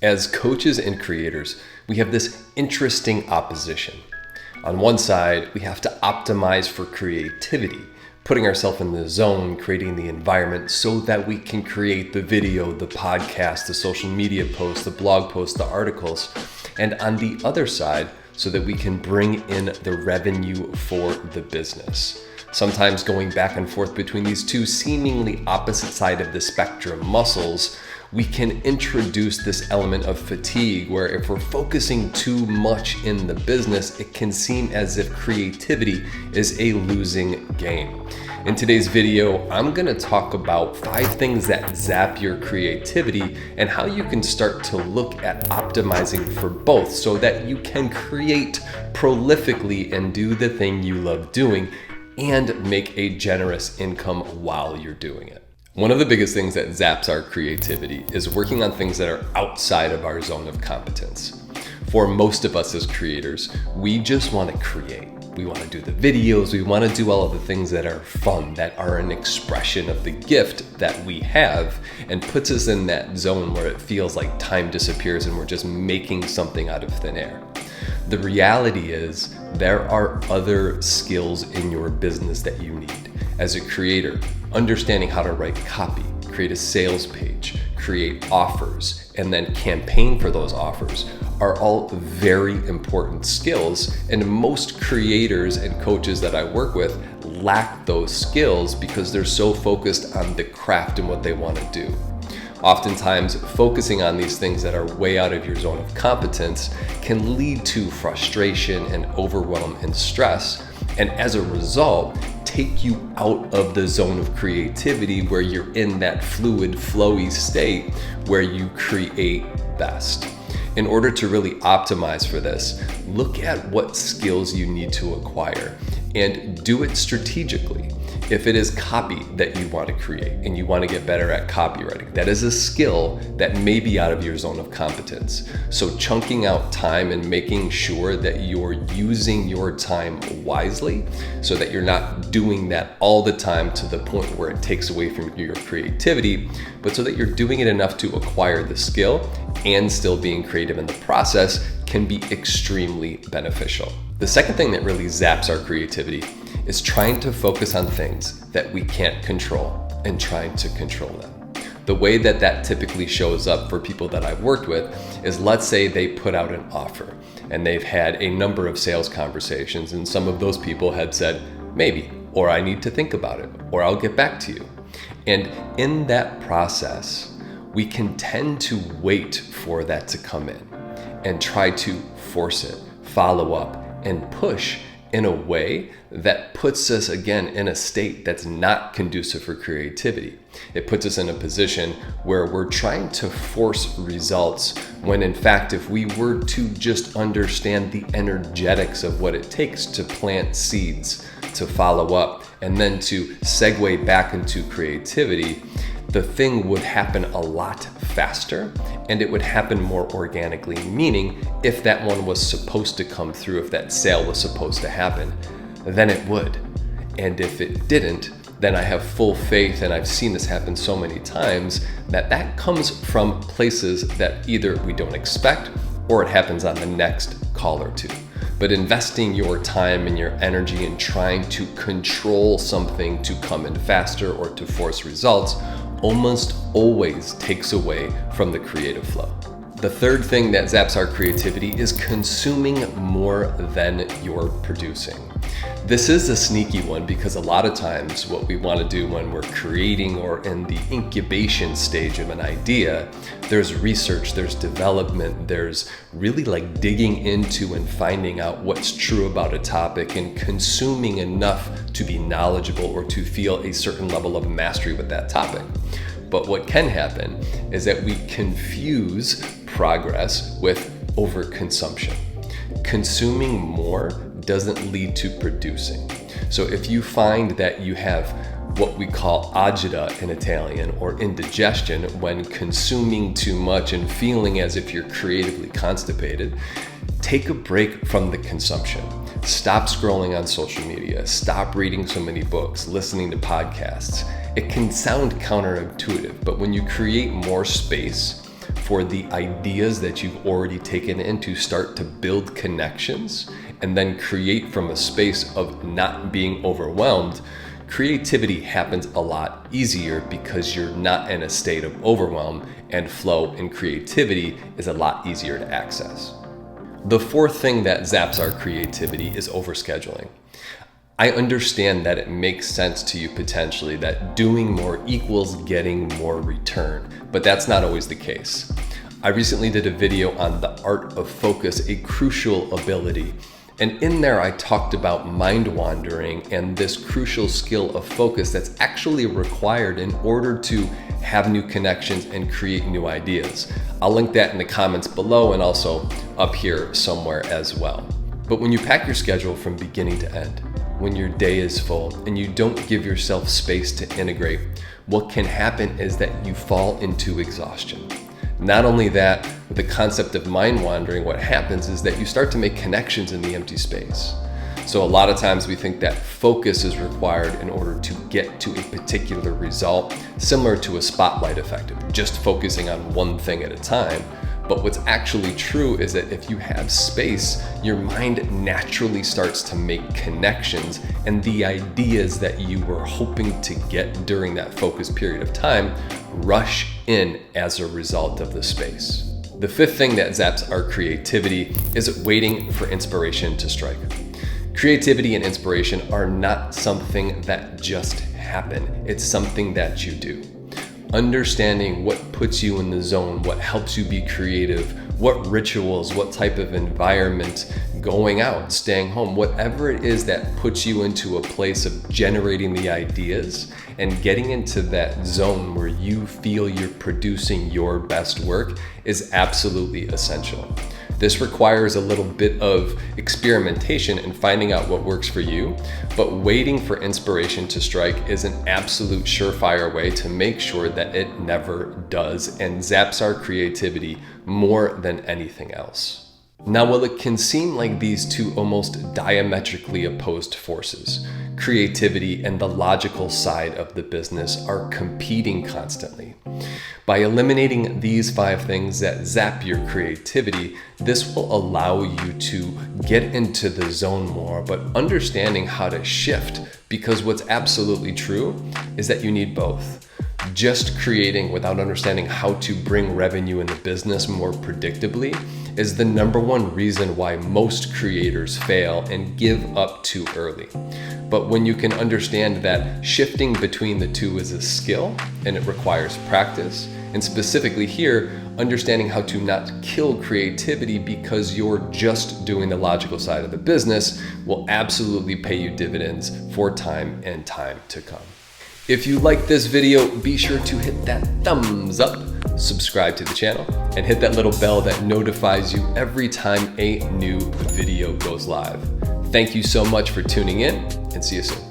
As coaches and creators, we have this interesting opposition. On one side, we have to optimize for creativity, putting ourselves in the zone, creating the environment so that we can create the video, the podcast, the social media posts, the blog posts, the articles. And on the other side, so that we can bring in the revenue for the business. Sometimes going back and forth between these two seemingly opposite side of the spectrum muscles, we can introduce this element of fatigue where if we're focusing too much in the business, it can seem as if creativity is a losing game. In today's video, I'm gonna talk about 5 things that zap your creativity and how you can start to look at optimizing for both so that you can create prolifically and do the thing you love doing and make a generous income while you're doing it. One of the biggest things that zaps our creativity is working on things that are outside of our zone of competence. For most of us as creators, we just want to create. We want to do the videos, we want to do all of the things that are fun, that are an expression of the gift that we have, and puts us in that zone where it feels like time disappears and we're just making something out of thin air. The reality is there are other skills in your business that you need. As a creator, understanding how to write copy, create a sales page, create offers, and then campaign for those offers are all very important skills. And most creators and coaches that I work with lack those skills because they're so focused on the craft and what they want to do. Oftentimes, focusing on these things that are way out of your zone of competence can lead to frustration and overwhelm and stress. And as a result, take you out of the zone of creativity where you're in that fluid, flowy state where you create best. In order to really optimize for this, look at what skills you need to acquire and do it strategically. If it is copy that you want to create and you want to get better at copywriting, that is a skill that may be out of your zone of competence. So chunking out time and making sure that you're using your time wisely so that you're not doing that all the time to the point where it takes away from your creativity, but so that you're doing it enough to acquire the skill and still being creative in the process can be extremely beneficial. The second thing that really zaps our creativity is trying to focus on things that we can't control and trying to control them. The way that that typically shows up for people that I've worked with is, let's say they put out an offer and they've had a number of sales conversations and some of those people had said, maybe, or I need to think about it, or I'll get back to you. And in that process, we can tend to wait for that to come in and try to force it, follow up, and push in a way that puts us again in a state that's not conducive for creativity. It puts us in a position where we're trying to force results when in fact, if we were to just understand the energetics of what it takes to plant seeds, to follow up, and then to segue back into creativity, the thing would happen a lot faster and it would happen more organically, meaning if that one was supposed to come through, if that sale was supposed to happen, then it would. And if it didn't, then I have full faith, and I've seen this happen so many times, that that comes from places that either we don't expect or it happens on the next call or two. But investing your time and your energy in trying to control something to come in faster or to force results almost always takes away from the creative flow. The third thing that zaps our creativity is consuming more than you're producing. This is a sneaky one because a lot of times what we want to do when we're creating or in the incubation stage of an idea, there's research, there's development, there's really like digging into and finding out what's true about a topic and consuming enough to be knowledgeable or to feel a certain level of mastery with that topic. But what can happen is that we confuse progress with overconsumption. Consuming more doesn't lead to producing. So if you find that you have what we call agita in Italian, or indigestion, when consuming too much and feeling as if you're creatively constipated, take a break from the consumption. Stop scrolling on social media. Stop reading so many books, listening to podcasts. It can sound counterintuitive, but when you create more space for the ideas that you've already taken in to start to build connections and then create from a space of not being overwhelmed, creativity happens a lot easier because you're not in a state of overwhelm, and flow and creativity is a lot easier to access. The fourth thing that zaps our creativity is overscheduling. I understand that it makes sense to you potentially that doing more equals getting more return, but that's not always the case. I recently did a video on the art of focus, a crucial ability. And in there, I talked about mind wandering and this crucial skill of focus that's actually required in order to have new connections and create new ideas. I'll link that in the comments below and also up here somewhere as well. But when you pack your schedule from beginning to end, when your day is full and you don't give yourself space to integrate, what can happen is that you fall into exhaustion. Not only that, with the concept of mind wandering, what happens is that you start to make connections in the empty space. So a lot of times we think that focus is required in order to get to a particular result, similar to a spotlight effect, just focusing on one thing at a time. But what's actually true is that if you have space, your mind naturally starts to make connections, and the ideas that you were hoping to get during that focused period of time rush in as a result of the space. The fifth thing that zaps our creativity is waiting for inspiration to strike. Creativity and inspiration are not something that just happen. It's something that you do. Understanding what puts you in the zone, what helps you be creative, what rituals, what type of environment, going out, staying home, whatever it is that puts you into a place of generating the ideas and getting into that zone where you feel you're producing your best work is absolutely essential. This requires a little bit of experimentation and finding out what works for you, but waiting for inspiration to strike is an absolute surefire way to make sure that it never does and zaps our creativity more than anything else. Now, while it can seem like these two almost diametrically opposed forces, creativity and the logical side of the business are competing constantly. By eliminating these 5 things that zap your creativity, this will allow you to get into the zone more, but understanding how to shift, because what's absolutely true is that you need both. Just creating without understanding how to bring revenue in the business more predictably is the #1 reason why most creators fail and give up too early. But when you can understand that shifting between the two is a skill and it requires practice, and specifically here, understanding how to not kill creativity because you're just doing the logical side of the business will absolutely pay you dividends for time and time to come. If you like this video, be sure to hit that thumbs up, subscribe to the channel, and hit that little bell that notifies you every time a new video goes live. Thank you so much for tuning in, and see you soon.